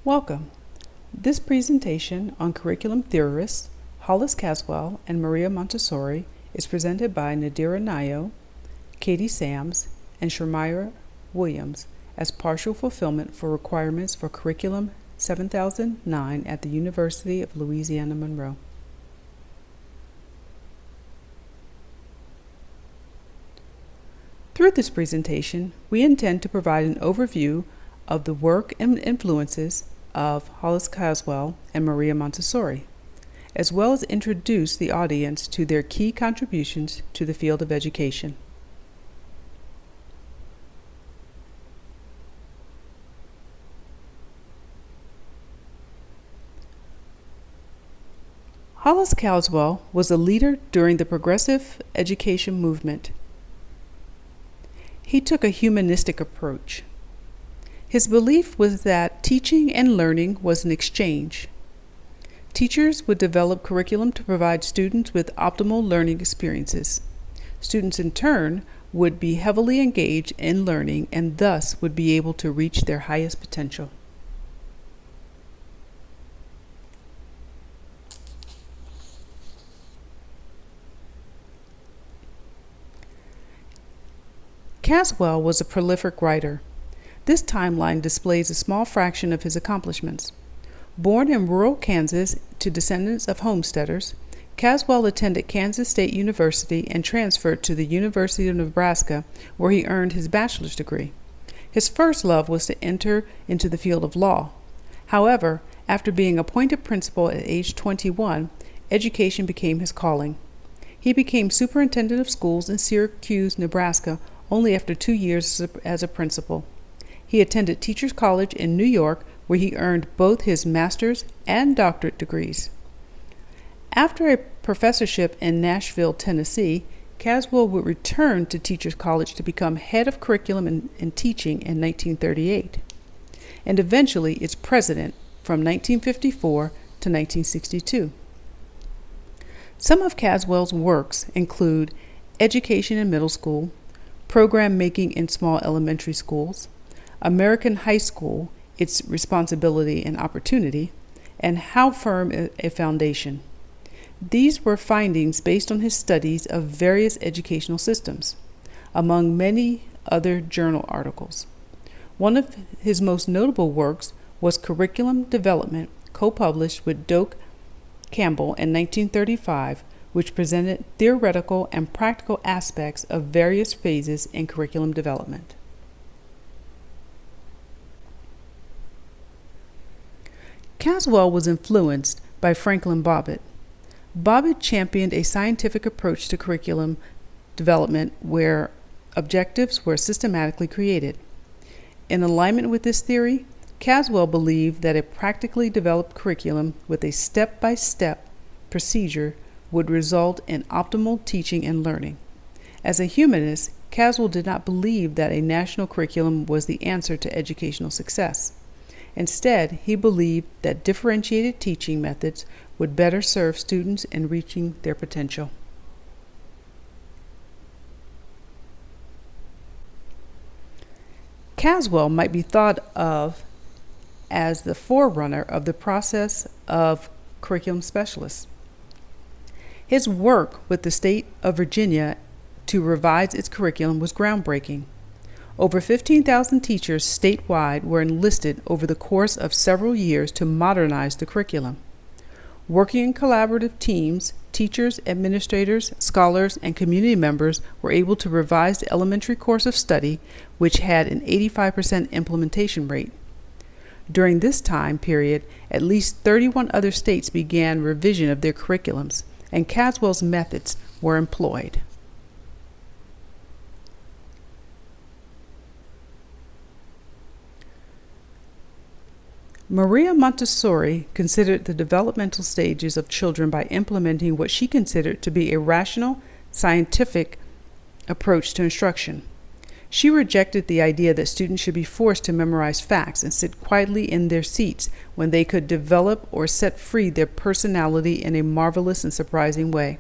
Welcome. This presentation on curriculum theorists Hollis Caswell and Maria Montessori is presented by Nadirah Nayo, Katie Sams, and Shermira Williams as partial fulfillment for requirements for Curriculum 7009 at the University of Louisiana Monroe. Through this presentation, we intend to provide an overview of the work and influences of Hollis Caswell and Maria Montessori, as well as introduce the audience to their key contributions to the field of education. Hollis Caswell was a leader during the progressive education movement. He took a humanistic approach. His belief was that teaching and learning was an exchange. Teachers would develop curriculum to provide students with optimal learning experiences. Students, in turn, would be heavily engaged in learning and thus would be able to reach their highest potential. Caswell was a prolific writer. This timeline displays a small fraction of his accomplishments. Born in rural Kansas to descendants of homesteaders, Caswell attended Kansas State University and transferred to the University of Nebraska, where he earned his bachelor's degree. His first love was to enter into the field of law. However, after being appointed principal at age 21, education became his calling. He became superintendent of schools in Syracuse, Nebraska, only after 2 years as a principal. He attended Teachers College in New York, where he earned both his master's and doctorate degrees. After a professorship in Nashville, Tennessee, Caswell would return to Teachers College to become head of curriculum and teaching in 1938, and eventually its president from 1954 to 1962. Some of Caswell's works include Education in Middle School, Program Making in Small Elementary Schools, American High School, Its Responsibility and Opportunity, and How Firm a Foundation. These were findings based on his studies of various educational systems, among many other journal articles. One of his most notable works was Curriculum Development, co-published with Doak Campbell in 1935, which presented theoretical and practical aspects of various phases in curriculum development. Caswell was influenced by Franklin Bobbitt. Bobbitt championed a scientific approach to curriculum development where objectives were systematically created. In alignment with this theory, Caswell believed that a practically developed curriculum with a step-by-step procedure would result in optimal teaching and learning. As a humanist, Caswell did not believe that a national curriculum was the answer to educational success. Instead, he believed that differentiated teaching methods would better serve students in reaching their potential. Caswell might be thought of as the forerunner of the process of curriculum specialists. His work with the state of Virginia to revise its curriculum was groundbreaking. Over 15,000 teachers statewide were enlisted over the course of several years to modernize the curriculum. Working in collaborative teams, teachers, administrators, scholars, and community members were able to revise the elementary course of study, which had an 85% implementation rate. During this time period, at least 31 other states began revision of their curriculums, and Caswell's methods were employed. Maria Montessori considered the developmental stages of children by implementing what she considered to be a rational, scientific approach to instruction. She rejected the idea that students should be forced to memorize facts and sit quietly in their seats when they could develop or set free their personality in a marvelous and surprising way.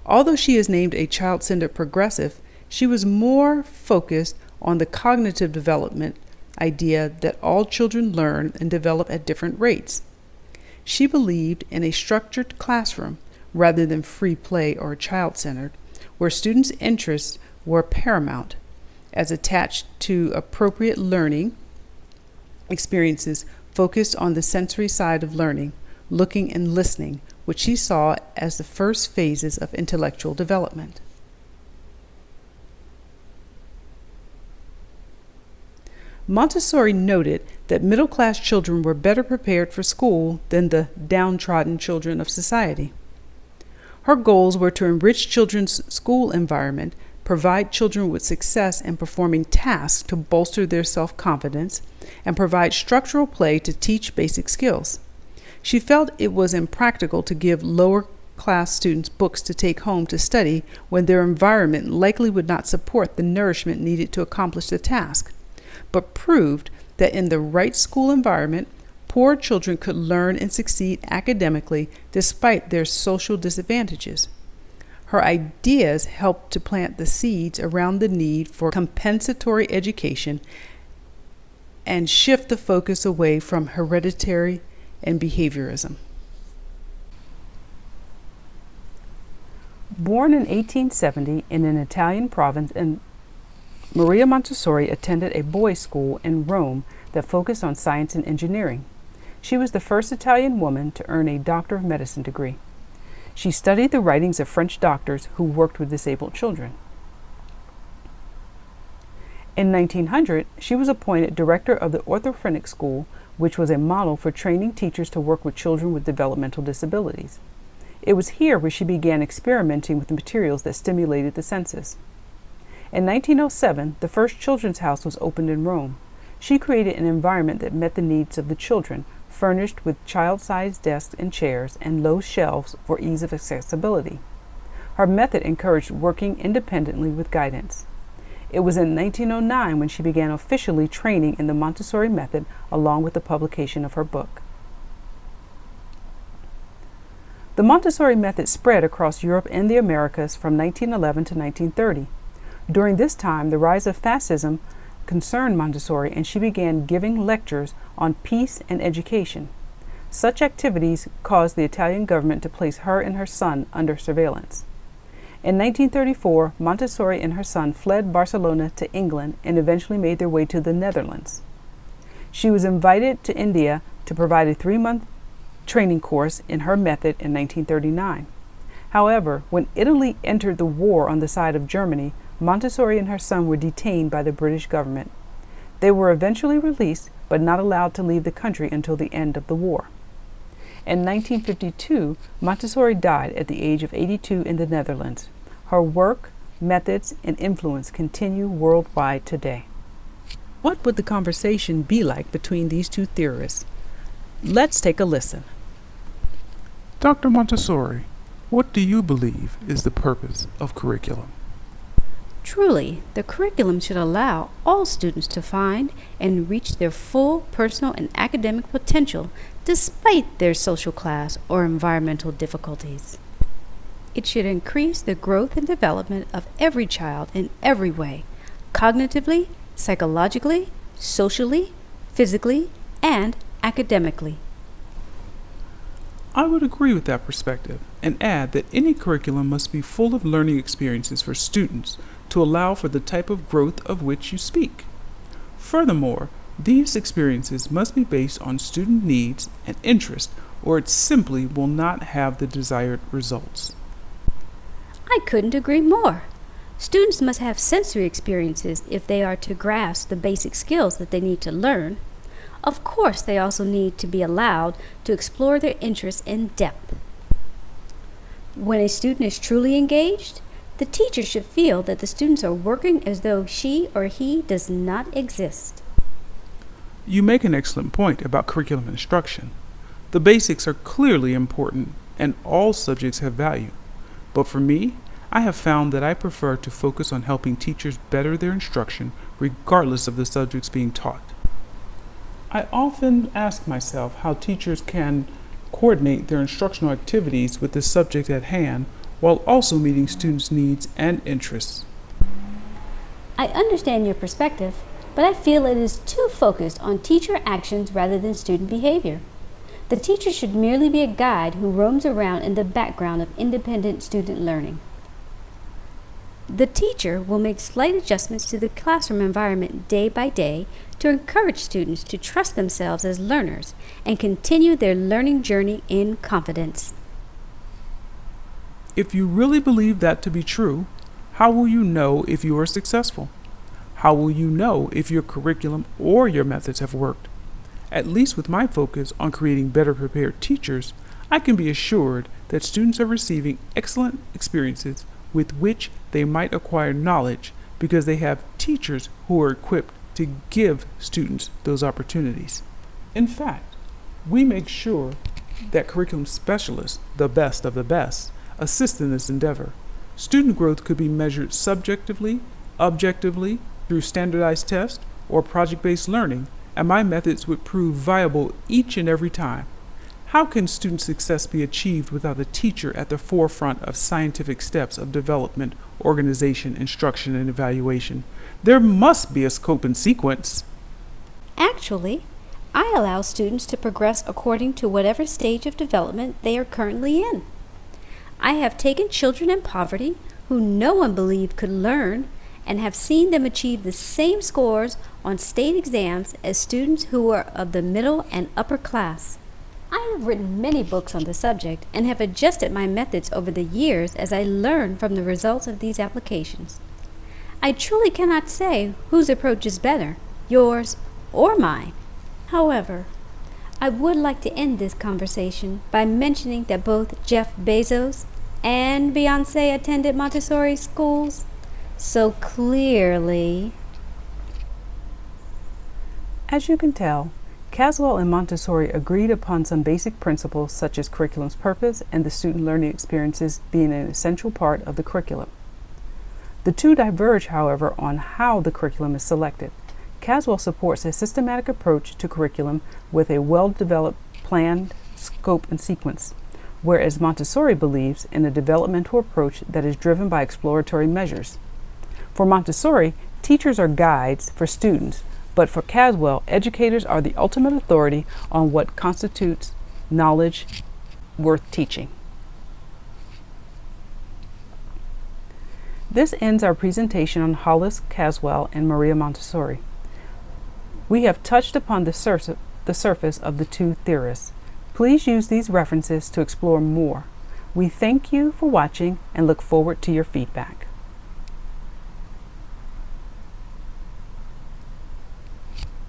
Although she is named a child-centered progressive, she was more focused on the cognitive development idea that all children learn and develop at different rates. She believed in a structured classroom rather than free play or child-centered, where students' interests were paramount, as attached to appropriate learning experiences focused on the sensory side of learning, looking and listening, which she saw as the first phases of intellectual development. Montessori noted that middle-class children were better prepared for school than the downtrodden children of society. Her goals were to enrich children's school environment, provide children with success in performing tasks to bolster their self-confidence, and provide structural play to teach basic skills. She felt it was impractical to give lower-class students books to take home to study when their environment likely would not support the nourishment needed to accomplish the task, but proved that in the right school environment, poor children could learn and succeed academically despite their social disadvantages. Her ideas helped to plant the seeds around the need for compensatory education and shift the focus away from hereditary and behaviorism. Born in 1870 in an Italian province, Maria Montessori attended a boys' school in Rome that focused on science and engineering. She was the first Italian woman to earn a Doctor of Medicine degree. She studied the writings of French doctors who worked with disabled children. In 1900, she was appointed director of the Orthophonic School, which was a model for training teachers to work with children with developmental disabilities. It was here where she began experimenting with materials that stimulated the senses. In 1907, the first children's house was opened in Rome. She created an environment that met the needs of the children, furnished with child-sized desks and chairs and low shelves for ease of accessibility. Her method encouraged working independently with guidance. It was in 1909 when she began officially training in the Montessori method, along with the publication of her book. The Montessori method spread across Europe and the Americas from 1911 to 1930. During this time, the rise of fascism concerned Montessori, and she began giving lectures on peace and education. Such activities caused the Italian government to place her and her son under surveillance. In 1934, Montessori and her son fled Barcelona to England and eventually made their way to the Netherlands. She was invited to India to provide a 3-month training course in her method in 1939. However, when Italy entered the war on the side of Germany, Montessori and her son were detained by the British government. They were eventually released, but not allowed to leave the country until the end of the war. In 1952, Montessori died at the age of 82 in the Netherlands. Her work, methods, and influence continue worldwide today. What would the conversation be like between these two theorists? Let's take a listen. Dr. Montessori, what do you believe is the purpose of curriculum? Truly, the curriculum should allow all students to find and reach their full personal and academic potential despite their social class or environmental difficulties. It should increase the growth and development of every child in every way, cognitively, psychologically, socially, physically, and academically. I would agree with that perspective and add that any curriculum must be full of learning experiences for students to allow for the type of growth of which you speak. Furthermore, these experiences must be based on student needs and interest, or it simply will not have the desired results. I couldn't agree more. Students must have sensory experiences if they are to grasp the basic skills that they need to learn. Of course, they also need to be allowed to explore their interests in depth. When a student is truly engaged, the teacher should feel that the students are working as though she or he does not exist. You make an excellent point about curriculum instruction. The basics are clearly important and all subjects have value. But for me, I have found that I prefer to focus on helping teachers better their instruction regardless of the subjects being taught. I often ask myself how teachers can coordinate their instructional activities with the subject at hand while also meeting students' needs and interests. I understand your perspective, but I feel it is too focused on teacher actions rather than student behavior. The teacher should merely be a guide who roams around in the background of independent student learning. The teacher will make slight adjustments to the classroom environment day by day to encourage students to trust themselves as learners and continue their learning journey in confidence. If you really believe that to be true, how will you know if you are successful? How will you know if your curriculum or your methods have worked? At least with my focus on creating better prepared teachers, I can be assured that students are receiving excellent experiences with which they might acquire knowledge because they have teachers who are equipped to give students those opportunities. In fact, we make sure that curriculum specialists, the best of the best, assist in this endeavor. Student growth could be measured subjectively, objectively, through standardized tests or project-based learning, and my methods would prove viable each and every time. How can student success be achieved without a teacher at the forefront of scientific steps of development, organization, instruction, and evaluation? There must be a scope and sequence. Actually, I allow students to progress according to whatever stage of development they are currently in. I have taken children in poverty who no one believed could learn and have seen them achieve the same scores on state exams as students who were of the middle and upper class. I have written many books on the subject and have adjusted my methods over the years as I learn from the results of these applications. I truly cannot say whose approach is better, yours or mine. However, I would like to end this conversation by mentioning that both Jeff Bezos and Beyoncé attended Montessori schools. So clearly, As you can tell, Caswell and Montessori agreed upon some basic principles such as curriculum's purpose and the student learning experiences being an essential part of the curriculum. The two diverge, however, on how the curriculum is selected. Caswell supports a systematic approach to curriculum with a well-developed planned scope and sequence, whereas Montessori believes in a developmental approach that is driven by exploratory measures. For Montessori, teachers are guides for students, but for Caswell, educators are the ultimate authority on what constitutes knowledge worth teaching. This ends our presentation on Hollis Caswell and Maria Montessori. We have touched upon the surface of the two theorists. Please use these references to explore more. We thank you for watching and look forward to your feedback.